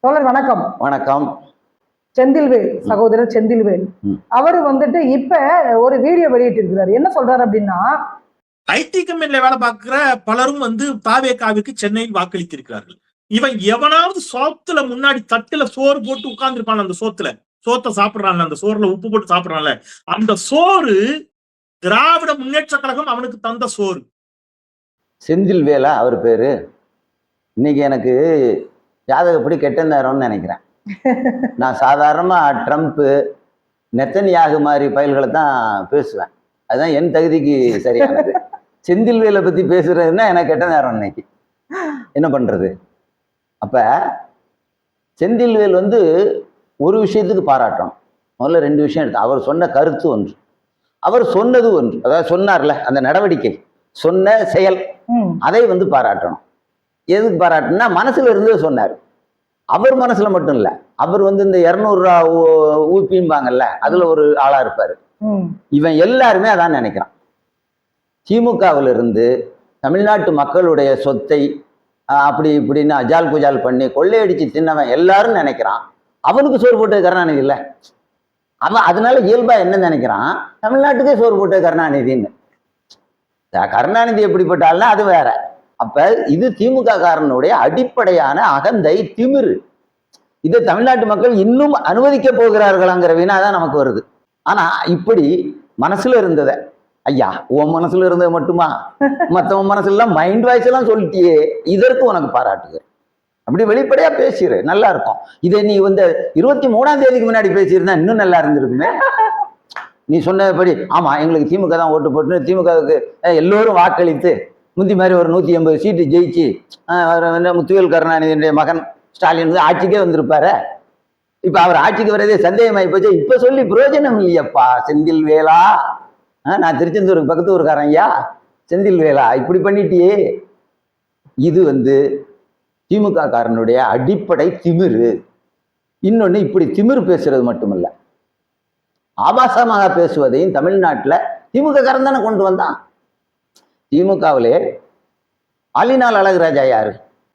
தோழர் வணக்கம். வணக்கம். செந்தில்வேல் சகோதரர் செந்தில்வேல் அவர் வந்துட்டு இப்ப ஒரு வீடியோ வெளியிட்டு இருக்கிறாரு. என்ன சொல்றாரு அப்படின்னா, ஐடி கம்பெனில வேலை பார்க்கிற பலரும் தாவேகாவிற்கு சென்னையில் வாக்களித்திருக்கிறார்கள். இவன் எவனாவது சோத்துல முன்னாடி தட்டுல சோறு போட்டு உட்கார்ந்துருப்பான், அந்த சோத்தை சாப்பிடுறான்ல, அந்த சோறுல உப்பு போட்டு சாப்பிடுறான்ல, அந்த சோறு திராவிட முன்னேற்ற கழகம் அவனுக்கு தந்த சோறு. செந்தில்வேலா அவர் பேரு. இன்னைக்கு எனக்கு ஜாதகப்படி கெட்ட நேரம்னு நினைக்கிறேன். நான் சாதாரணமா ட்ரம்ப்பு நெத்தன்யாகு மாதிரி பயல்களை தான் பேசுவேன். அதுதான் என் தகுதிக்கு சரியானது. செந்தில்வேலை பத்தி பேசுறதுன்னா எனக்கு கெட்ட நேரம் இன்னைக்கு. என்ன பண்றது? அப்ப செந்தில்வேல் ஒரு விஷயத்துக்கு பாராட்டணும். முதல்ல ரெண்டு விஷயம் எடுத்து அவர் சொன்ன கருத்து ஒன்று, அவர் சொன்னது ஒன்று. அதாவது சொன்னார்ல அந்த நடவடிக்கை, சொன்ன செயல், அதை பாராட்டணும். எதுக்கு பாராட்டுனா மனசுல இருந்து சொன்னார். அவர் மனசுல மட்டும் இல்ல, அவர் இந்த 200 ரூபா ஊப்பிம்பாங்கல்ல, அதுல ஒரு ஆளா இருப்பாரு. இவன் எல்லாருமே அதான் நினைக்கிறான். திமுகவில் இருந்து தமிழ்நாட்டு மக்களுடைய சொத்தை அப்படி இப்படின்னு அஜால் குஜால் பண்ணி கொள்ளையடிச்சு தின்னவன் எல்லாரும் நினைக்கிறான் அவனுக்கு சோறு போட்டது கருணாநிதி இல்ல. அவன் அதனால இயல்பா என்ன நினைக்கிறான், தமிழ்நாட்டுக்கே சோறு போட்டது கருணாநிதின்னு. கருணாநிதி எப்படிப்பட்டால்னா அது வேற. அப்ப இது திமுக காரனுடைய அடிப்படையான அகந்தை, திமிரு. இதை தமிழ்நாட்டு மக்கள் இன்னும் அனுமதிக்க போகிறார்களாங்கிற வினாதான் நமக்கு வருது. ஆனா இப்படி மனசுல இருந்ததை, ஐயா உன் மனசுல இருந்தது மட்டுமா, மற்றவன் மனசுல எல்லாம் மைண்ட் வாய்ஸ் எல்லாம் சொல்லிட்டியே, இதற்கு உனக்கு பாராட்டுக. அப்படி வெளிப்படையா பேசிடு, நல்லா இருக்கும். இதை நீ 23ஆம் தேதிக்கு முன்னாடி பேசியிருந்தா இன்னும் நல்லா இருந்திருக்குமே. நீ சொன்னபடி ஆமா எங்களுக்கு திமுக தான் ஓட்டு போட்டு திமுகவுக்கு எல்லோரும் வாக்களித்து முந்தி மாதிரி ஒரு 180 சீட்டு ஜெயிச்சு முத்துவேல் கருணாநிதியுடைய மகன் ஸ்டாலின் ஆட்சிக்கே வந்திருப்பாரு. இப்ப அவர் ஆட்சிக்கு வரதே சந்தேகமாயி போச்சு. இப்ப சொல்லி பிரயோஜனம் இல்லையப்பா செந்தில்வேலா. நான் திருச்செந்தூருக்கு பக்கத்து ஊருக்காரன் ஐயா, செந்தில்வேலா இப்படி பண்ணிட்டியே. இது திமுக காரனுடைய அடிப்படை திமிரு. இன்னொன்னு இப்படி திமிரு பேசுறது மட்டுமல்ல, ஆபாசமாக பேசுவதையும் தமிழ்நாட்டுல திமுக காரன் தானே கொண்டு வந்தான். திமுகவிலே ஆலினால் அழகுராஜா யாரு?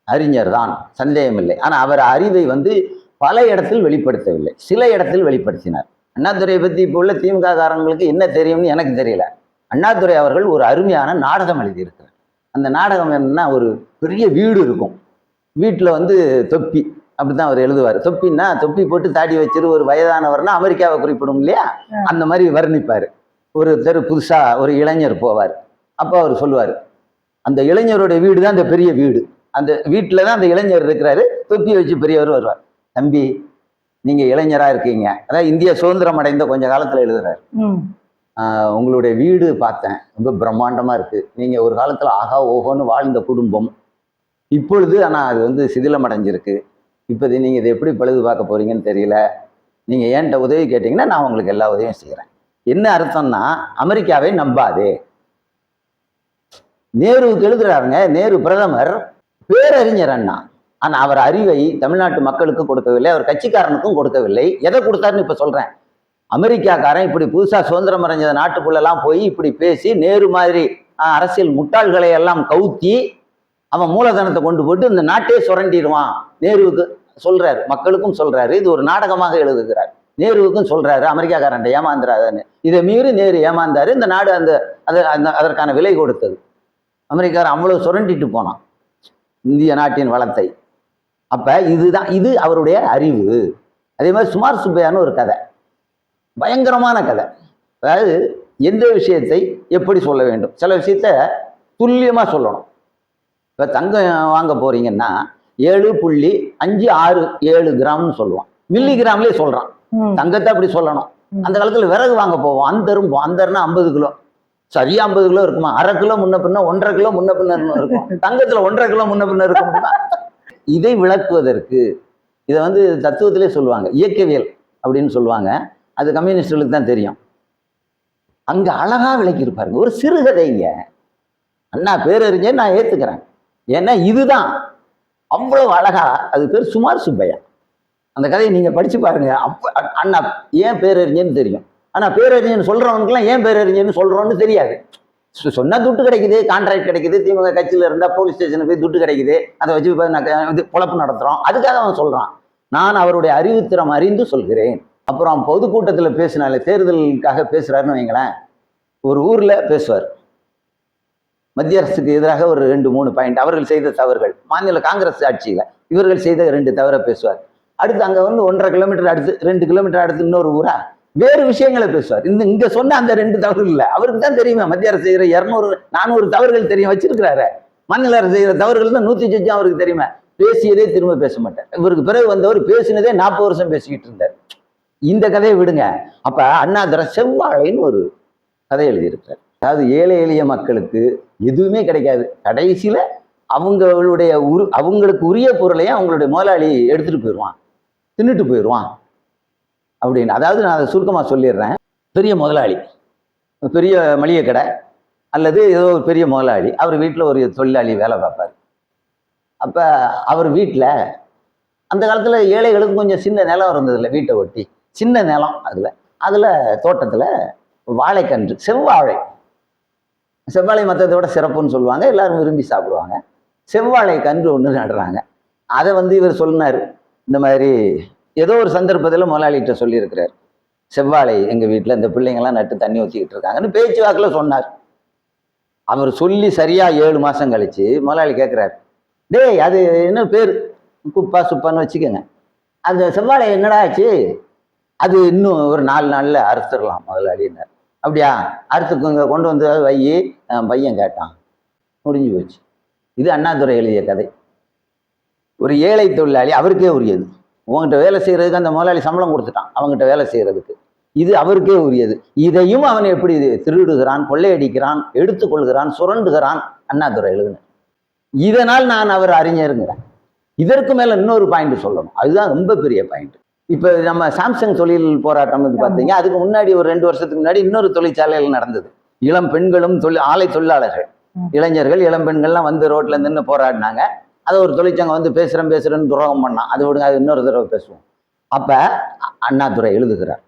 அறிஞர் தான், சந்தேகம் இல்லை. ஆனா அவர் அறிவை பல இடத்தில் வெளிப்படுத்தவில்லை, சில இடத்தில் வெளிப்படுத்தினார். அண்ணாதுரையை பத்தி இப்போ உள்ள திமுக காரங்களுக்கு என்ன தெரியும்னு எனக்கு தெரியல. அண்ணாதுரை அவர்கள் ஒரு அருமையான நாடகம் எழுதியிருக்கிறார். அந்த நாடகம் என்னன்னா, ஒரு பெரிய வீடு இருக்கும், வீட்டுல தொப்பி, அப்படித்தான் அவர் எழுதுவார். தொப்பின்னா தொப்பி போட்டு தாடி வச்சிரு ஒரு வயதானவர்னா அமெரிக்காவை குறிப்பிடும் இல்லையா, அந்த மாதிரி வர்ணிப்பாரு. ஒரு புதுசா ஒரு இளைஞர் போவார். அப்போ அவர் சொல்லுவார், அந்த இளைஞருடைய வீடு தான் அந்த பெரிய வீடு, அந்த வீட்டில தான் அந்த இளைஞர் இருக்கிறாரு, தொப்பி வச்சு பெரியவர் வருவார். தம்பி நீங்க இளைஞரா இருக்கீங்க, அதாவது இந்தியா சுதந்திரம் அடைந்த கொஞ்ச காலத்துல எழுதுறாரு, உங்களுடைய வீடு பார்த்தேன் ரொம்ப பிரம்மாண்டமா இருக்கு, நீங்க ஒரு காலத்துல ஆகா ஓஹோன்னு வாழ்ந்த குடும்பம், இப்பொழுது ஆனா அது சிதிலம் அடைஞ்சிருக்கு, இப்போது நீங்க இதை எப்படி பழுது பார்க்க போறீங்கன்னு தெரியல, நீங்க ஏன்ட்ட உதவி கேட்டீங்கன்னா நான் உங்களுக்கு எல்லா உதவியும் செய்யறேன். என்ன அர்த்தம்னா, அமெரிக்காவை நம்பாதே. நேருவுக்கு எழுதுறாருங்க, நேரு பிரதமர், பேரறிஞர் அண்ணா. ஆனா அவர் அறிவை தமிழ்நாட்டு மக்களுக்கு கொடுக்கவில்லை, அவர் கட்சிக்காரனுக்கும் கொடுக்கவில்லை. எதை கொடுத்தாருன்னு இப்ப சொல்றேன். அமெரிக்காக்காரன் இப்படி புதுசா சுதந்திரம் அடைஞ்ச நாட்டுக்குள்ளெல்லாம் போய் இப்படி பேசி நேரு மாதிரி அரசியல் முட்டாள்களை எல்லாம் கவுத்தி அவன் மூலதனத்தை கொண்டு போட்டு இந்த நாட்டையே சுரண்டிடுவான். நேருவுக்கு சொல்றாரு, மக்களுக்கும் சொல்றாரு, இது ஒரு நாடகமாக எழுதுகிறார். நேருவுக்கும் சொல்றாரு அமெரிக்காக்காரன் ஏமாந்துறாருன்னு. இதை மீறி நேரு ஏமாந்தாரு, இந்த நாடு அதற்கான விலை கொடுத்தது. அமெரிக்காரன் அவ்வளவு சுரண்டிட்டு போனான் இந்திய நாட்டின் வளத்தை. அப்ப இது அவருடைய அறிவு. அதே மாதிரி சுமார் சுப்பையான்னு ஒரு கதை, பயங்கரமான கதை. அதாவது எந்த விஷயத்தை எப்படி சொல்ல வேண்டும், சில விஷயத்த துல்லியமா சொல்லணும். இப்ப தங்கம் வாங்க போறீங்கன்னா 7.567 கிராம்னு சொல்லுவான், மில்லி கிராம்லயே சொல்றான். தங்கத்தை அப்படி சொல்லணும். அந்த காலத்துல விறகு வாங்க போவோம், அந்தர்னா 50 கிலோ, சரியா 50 கிலோ இருக்குமா, அரை கிலோ முன்ன பின்ன, 1.5 கிலோ முன்ன பின்ன இருக்கும். தங்கத்துல 1.5 கிலோ முன்ன பின்ன இருக்கும். இதை விளக்குவதற்கு இதை தத்துவத்திலே சொல்லுவாங்க, இயக்கவியல் அப்படின்னு சொல்லுவாங்க. அது கம்யூனிஸ்டுகளுக்கு தான் தெரியும். அங்க அழகா விளக்கி இருப்பாருங்க, ஒரு சிறுகதைங்க. அண்ணா பேரறிஞர் நான் ஏத்துக்கிறேன், ஏன்னா இதுதான் அவ்வளவு அழகா. அது பேர் சுமார் சுப்பையா. அந்த கதையை நீங்க படிச்சு பாருங்க. அண்ணா ஏன் பேரறிஞர்னு தெரியும், ஆனா பேரறிஞர் சொல்றவனுக்குலாம் ஏன் பேரறிஞர்னு சொல்றோன்னு தெரியாது. சொன்னா துட்டு கிடைக்குது, கான்ட்ராக்ட் கிடைக்குது, திமுக கட்சியில இருந்தா போலீஸ் ஸ்டேஷனுக்கு போய் துட்டு கிடைக்குது, அதை வச்சு பொழப்பு நடத்துறோம், அதுக்காக அவன் சொல்றான். நான் அவருடைய அறிவுத்திறம் அறிந்து சொல்கிறேன். அப்புறம் பொதுக்கூட்டத்தில் பேசினாலே, தேர்தலுக்காக பேசுறாருன்னு வைங்களேன், ஒரு ஊர்ல பேசுவார், மத்திய அரசுக்கு எதிராக ஒரு 2-3 பாயிண்ட், அவர்கள் செய்த தவறுகள், மாநில காங்கிரஸ் ஆட்சியில இவர்கள் செய்த 2 தவறை பேசுவார். அடுத்து அங்க வந்து 1.5 கிலோமீட்டர் அடுத்து 2 கிலோமீட்டர் அடுத்து இன்னொரு ஊரா வேறு விஷயங்களை பேசுவார். இங்க சொன்ன அந்த 2 தவறுகள் இல்லை, அவருக்கு தான் தெரியுமா மத்திய அரசு செய்யற 200-400 தவறுகள் தெரியும் வச்சிருக்கிறாரு. மாநில அரசு செய்யற தவறுகள் தான் 100 அவருக்கு தெரியுமா. பேசியதே திரும்ப பேச மாட்டார். இவருக்கு பிறகு வந்தவர் பேசினதே 40 வருஷம் பேசிக்கிட்டு இருந்தார். இந்த கதையை விடுங்க. அப்ப அண்ணாதுரை செவ்வாழைன்னு ஒரு கதை எழுதியிருக்கிறார். அதாவது ஏழை எளிய மக்களுக்கு எதுவுமே கிடைக்காது, கடைசியில அவங்களுக்கு உரிய பொருளையும் அவங்களுடைய முதலாளி எடுத்துட்டு போயிடுவான், தின்னுட்டு போயிடுவான் அப்படின்னு. அதாவது நான் அதை சுருக்கமாக சொல்லிடுறேன். பெரிய முதலாளி, பெரிய மளிகை கடை அல்லது ஏதோ ஒரு பெரிய முதலாளி, அவர் வீட்டில் ஒரு தொழிலாளி வேலை பார்ப்பார். அப்போ அவர் வீட்டில் அந்த காலத்தில் ஏழைகளுக்கு கொஞ்சம் சின்ன நிலம் இருந்ததில்ல, வீட்டை ஒட்டி சின்ன நிலம், அதில் தோட்டத்தில் வாழைக்கன்று, செவ்வாழை மற்றதை விட சிறப்புன்னு சொல்லுவாங்க, எல்லாரும் விரும்பி சாப்பிடுவாங்க. செவ்வாழை கன்று ஒன்று நடுறாங்க. அதை வந்து இவர் சொன்னார், இந்த மாதிரி ஏதோ ஒரு சந்தர்ப்பத்தில் முதலாளிகிட்ட சொல்லியிருக்கிறார், செவ்வாழை எங்கள் வீட்டில் இந்த பிள்ளைங்கள்லாம் நட்டு தண்ணி ஊற்றிக்கிட்டு இருக்காங்கன்னு பேச்சு வாக்கில் சொன்னார். அவர் சொல்லி சரியாக 7 மாதம் கழிச்சு முதலாளி கேட்குறாரு, டேய் அது என்ன பேர், குப்பா சுப்பான்னு வச்சுக்கோங்க, அந்த செவ்வாழை என்னடா ஆச்சு, அது இன்னும் ஒரு 4 நாளில் அறுத்துடலாம் முதலாளின்னார். அப்படியா, அறுத்துக்குங்க, கொண்டு வந்து வையி, பையன் கேட்டான், முடிஞ்சு போச்சு. இது அண்ணாதுரை எழுதிய கதை. ஒரு ஏழை தொழிலாளி, அவருக்கே உரியது, உங்ககிட்ட வேலை செய்யறதுக்கு அந்த முதலாளி சம்பளம் கொடுத்துட்டான், அவங்ககிட்ட வேலை செய்யறதுக்கு, இது அவருக்கே உரியது. இதையும் அவன் எப்படி திருடுகிறான், கொள்ளையடிக்கிறான், எடுத்துக்கொள்கிறான், சுரண்டுகிறான், அண்ணாதுரை எழுதின. இதனால் நான் அவர் அறிஞருங்கிறேன். இதற்கு மேல இன்னொரு பாயிண்ட் சொல்லணும், அதுதான் ரொம்ப பெரிய பாயிண்ட். இப்ப நம்ம சாம்சங் தொழில் போராட்டம் வந்து பார்த்தீங்க, அதுக்கு முன்னாடி ஒரு 2 வருஷத்துக்கு முன்னாடி இன்னொரு தொழிற்சாலைகள் நடந்தது. இளம் பெண்களும் ஆலை தொழிலாளர்கள், இளைஞர்கள், இளம் பெண்கள்லாம் வந்து ரோட்ல நின்று போராடினாங்க. அதை ஒரு தொழிற்சங்கம் வந்து பேசுறேன்னு துரோகம் பண்ணான், அது விடுங்க, அது இன்னொரு தடவை பேசுவோம். அப்ப அண்ணாதுரை எழுதுகிறார்,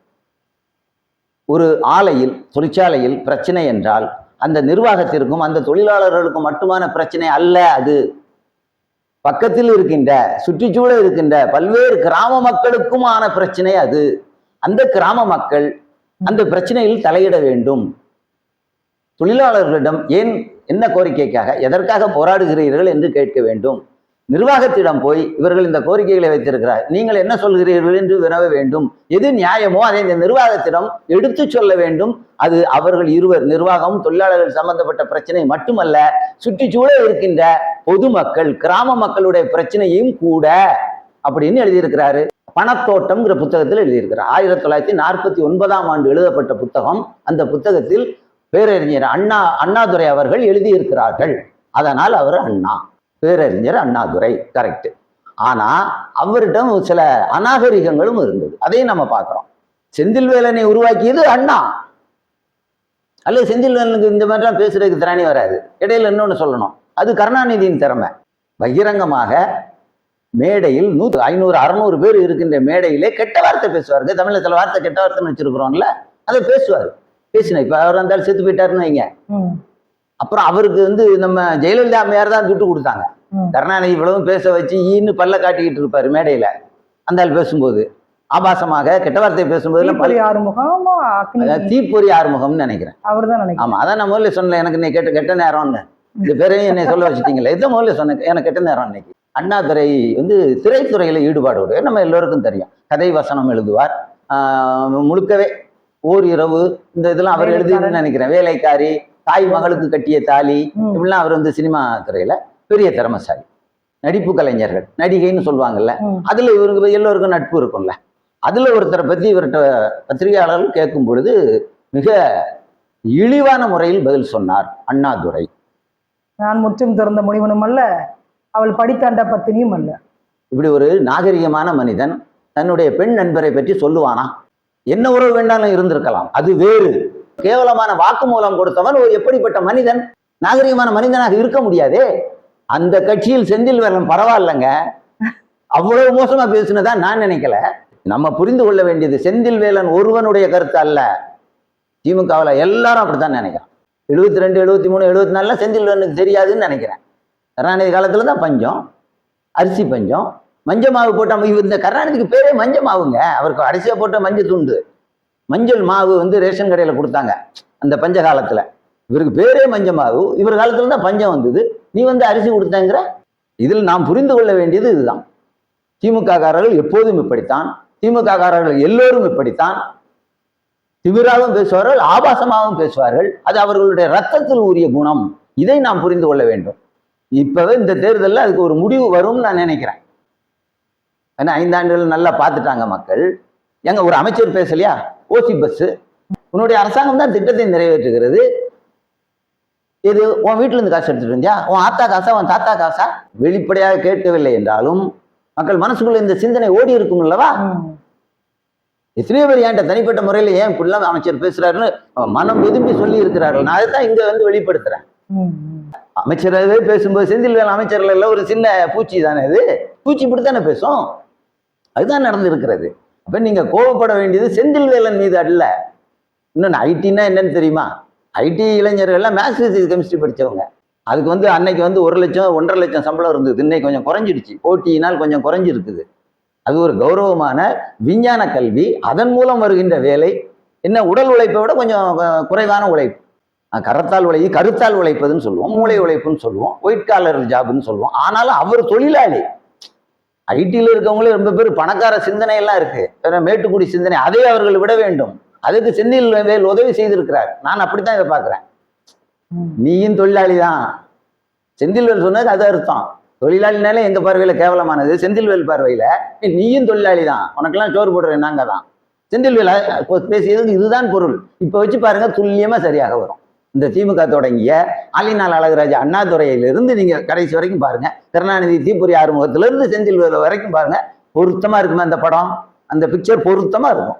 ஒரு ஆலையில், தொழிற்சாலையில் பிரச்சனை என்றால் அந்த நிர்வாகத்திற்கும் அந்த தொழிலாளர்களுக்கும் மட்டுமான பிரச்சனை அல்ல, அது பக்கத்தில் இருக்கின்ற, சுற்றுச்சூழல் இருக்கின்ற பல்வேறு கிராம மக்களுக்குமான பிரச்சனை அது. அந்த கிராம மக்கள் அந்த பிரச்சனையில் தலையிட வேண்டும். தொழிலாளர்களிடம் ஏன், என்ன கோரிக்கைக்காக, எதற்காக போராடுகிறீர்கள் என்று கேட்க வேண்டும். நிர்வாகத்திடம் போய் இவர்கள் இந்த கோரிக்கைகளை வைத்திருக்கிறார், நீங்கள் என்ன சொல்கிறீர்கள் என்று வினவ வேண்டும். எது நியாயமோ அதை இந்த நிர்வாகத்திடம் எடுத்து சொல்ல வேண்டும். அது அவர்கள் இருவர், நிர்வாகம் தொழிலாளர்கள் சம்பந்தப்பட்ட பிரச்சனை மட்டுமல்ல, சுற்றுச்சூழல் இருக்கின்ற பொதுமக்கள், கிராம மக்களுடைய பிரச்சனையும் கூட அப்படின்னு எழுதியிருக்கிறாரு. பணத்தோட்டம்ங்கிற புத்தகத்தில் எழுதியிருக்கிறார். 1949ஆம் ஆண்டு எழுதப்பட்ட புத்தகம். அந்த புத்தகத்தில் பேரறிஞர் அண்ணாதுரை அவர்கள் எழுதியிருக்கிறார்கள். அதனால் அவர் அண்ணா, பேரறிஞர் அண்ணாதுரை, கரெக்ட். ஆனா அவரிடம் சில அநாகரிகங்களும் இருந்தது, அதையும் நம்ம பார்க்கிறோம். செந்தில்வேலனை உருவாக்கியது அண்ணா, அல்லது செந்தில்வேலனுக்கு இந்த மாதிரிலாம் பேசுறதுக்கு திறனே வராது. இடையில இன்னொன்னு சொல்லணும், அது கருணாநிதியின் திறமை. பகிரங்கமாக மேடையில் 100, 500, 600 பேர் இருக்கின்ற மேடையிலே கெட்ட வார்த்தை பேசுவாருங்க. தமிழ்ல சில வார்த்தை கெட்ட வார்த்தைன்னு வச்சிருக்கிறோம்ல, அதை பேசுவார். பேசின இப்ப அவர் இருந்தாலும் செத்து போயிட்டாருன்னு வைங்க. அப்புறம் அவருக்கு வந்து நம்ம ஜெயலலிதா அம்மையார் தான் துட்டு கொடுத்தாங்க. கருணாநிதி இவ்வளவும் பேச வச்சு ஈன்னு பல்ல காட்டிக்கிட்டு இருப்பாரு மேடையில. அந்த ஆள் பேசும்போது ஆபாசமாக கெட்ட வார்த்தை பேசும்போது தீப்பொறி ஆறுமுகம்னு நினைக்கிறேன், அவர்தான் நினைக்கிறேன். ஆமா, அதான் நான் முதல்ல சொன்னேன், எனக்கு நீ கெட்ட நேரம்னு, இந்த பேரையும் என்னை சொல்ல வச்சுட்டீங்களே, இதை முதல்ல சொன்னேன், எனக்கு கெட்ட நேரம் இன்னைக்கு. அண்ணாதுரை வந்து திரைத்துறையில ஈடுபாடு, நம்ம எல்லோருக்கும் தெரியும். கதை வசனம் எழுதுவார், முழுக்கவே ஓர் இரவு இந்த இதெல்லாம் அவர் எழுதுன்னு நினைக்கிறேன். வேலைக்காரி, தாய் மகளுக்கு கட்டிய தாலி, இப்படிலாம் அவர் வந்து சினிமா துறையில பெரிய திறமைசாலி. நடிப்பு கலைஞர்கள், நடிகைன்னு சொல்லுவாங்கல்ல, அதுல இவருக்கு எல்லோருக்கும் நட்பு இருக்கும்ல. அதுல ஒருத்தரை பத்தி இவர்கிட்ட பத்திரிகையாளர்கள் கேட்கும் பொழுது மிக இழிவான முறையில் பதில் சொன்னார் அண்ணாதுரை. நான் முற்றும் திறந்த முனிவனும் அல்ல, அவள் படித்தாண்ட பத்தினியும் அல்ல. இப்படி ஒரு நாகரிகமான மனிதன் தன்னுடைய பெண் நண்பரை பற்றி சொல்லுவானா? என்ன உறவு வேண்டாலும் இருந்திருக்கலாம், அது வேறு. கேவலமான வாக்குமூலம் கொடுத்தவன் ஒரு எப்படிப்பட்ட மனிதன்? நாகரிகமான மனிதனாக இருக்க முடியாதே. அந்த கட்சியில் செந்தில்வேலன் பரவாயில்லைங்க, அவ்வளவு மோசமா பேசுனதா நான் நினைக்கல. நம்ம புரிந்து கொள்ள வேண்டியது, செந்தில்வேலன் ஒருவனுடைய கருத்து அல்ல, திமுகவில் எல்லாரும் அப்படித்தான் நினைக்கிறான். 72, 73, 74 செந்தில்வேலனுக்கு தெரியாதுன்னு நினைக்கிறேன். கருணாநிதி காலத்துல தான் பஞ்சம், அரிசி பஞ்சம், மஞ்சள் மாவு போட்ட இந்த கருணாநிதிக்கு பேரே மஞ்சள் மாவுங்க. அவருக்கு அரிசியா போட்ட மஞ்சள் துண்டு, மஞ்சள் மாவு வந்து ரேஷன் கடையில கொடுத்தாங்க அந்த பஞ்ச காலத்துல. இவருக்கு பேரே மஞ்சள் மாவு. இவர் காலத்துல தான் பஞ்சம் வந்தது. நீ வந்து அரிசி கொடுத்தங்கிற. இதில் நாம் புரிந்து கொள்ள வேண்டியது இதுதான். திமுக காரர்கள் எப்போதும் இப்படித்தான், திமுக காரர்கள் எல்லோரும் இப்படித்தான். திமிராகவும் பேசுவார்கள், ஆபாசமாகவும் பேசுவார்கள். அது அவர்களுடைய ரத்தத்தில் ஊறிய குணம். இதை நாம் புரிந்து கொள்ள வேண்டும். இப்பவே இந்த தேர்தலில் அதுக்கு ஒரு முடிவு வரும்னு நான் நினைக்கிறேன். ஏன்னா 5 ஆண்டுகள் நல்லா பார்த்துட்டாங்க மக்கள். எங்க ஒரு அமைச்சர் பேசலையா? ஓசி பஸ் உன்னுடைய அரசாங்கம் தான் திட்டத்தை நிறைவேற்றுகிறது. இது உன் வீட்டுல இருந்து காசு எடுத்துட்டு வந்தியா? உன் ஆத்தா காசா, உன் தாத்தா காசா? வெளிப்படையாக கேட்கவில்லை என்றாலும் மக்கள் மனசுக்குள்ள இந்த சிந்தனை ஓடி இருக்கும் அல்லவா? எத்தனையோ பேர் என்கிட்ட தனிப்பட்ட முறையில் ஏன் இப்படிலாம் அமைச்சர் பேசுறாருன்னு மனம் விரும்பி சொல்லி இருக்கிறார்கள். நான் அதைத்தான் இங்க வந்து வெளிப்படுத்துறேன். அமைச்சரவே பேசும்போது செந்தில்வேல் அமைச்சர்கள் எல்லாம் ஒரு சின்ன பூச்சி தானே, இது பூச்சி இப்படித்தானே பேசும். அதுதான் நடந்து இருக்கிறது. அப்ப நீங்க கோபப்பட வேண்டியது செந்தில்வேலன் மீது அல்ல. இன்னொன்னு ஐடின்னா என்னன்னு தெரியுமா? ஐடி இளைஞர்கள்லாம் மேத்ஸ் பிசிக்ஸ் கெமிஸ்ட்ரி படிச்சவங்க. அதுக்கு வந்து அன்னைக்கு வந்து 1 லட்சம் 1.5 லட்சம் சம்பளம் இருந்தது. இன்னைக்கு கொஞ்சம் குறைஞ்சிடுச்சு, போட்டியினால் கொஞ்சம் குறைஞ்சிருக்குது. அது ஒரு கௌரவமான விஞ்ஞான கல்வி. அதன் மூலம் வருகின்ற வேலை என்ன, உடல் உழைப்பை விட கொஞ்சம் குறைவான உழைப்பு. கருத்தால் உழைப்பதுன்னு சொல்லுவோம், மூளை உழைப்புன்னு சொல்லுவோம், ஒயிட் காலர் ஜாப்னு சொல்லுவோம். ஆனாலும் அவர் தொழிலாளி. ஐடியில் இருக்கவங்களே ரொம்ப பேர் பணக்கார சிந்தனை எல்லாம் இருக்கு, மேட்டுக்குடி சிந்தனை. அதை அவர்கள் விட வேண்டும். அதுக்கு செந்தில்வேல் உதவி செய்திருக்கிறார். நான் அப்படித்தான் இதை பார்க்கிறேன். நீயும் தொழிலாளி தான். செந்தில்வேல் சொன்னது அது அர்த்தம். தொழிலாளினாலே எங்க பார்வையில கேவலமானது, செந்தில்வேல் பார்வையில நீயும் தொழிலாளி தான், உனக்கெல்லாம் சோறு போடுறது நாங்க தான். செந்தில்வேல் பேசியதுக்கு இதுதான் பொருள். இப்ப வச்சு பாருங்க, துல்லியமா சரியாக வரும். இந்த திமுக தொடங்கிய ஆலிநாள் அழகுராஜா அண்ணாதுரையிலிருந்து நீங்க கடைசி வரைக்கும் பாருங்க, கருணாநிதி தீப்பொறி ஆறுமுகத்திலிருந்து செந்தில்வேல் வரைக்கும் பாருங்க, பொருத்தமா இருக்குமா அந்த படம், அந்த பிக்சர் பொருத்தமா இருக்கும்.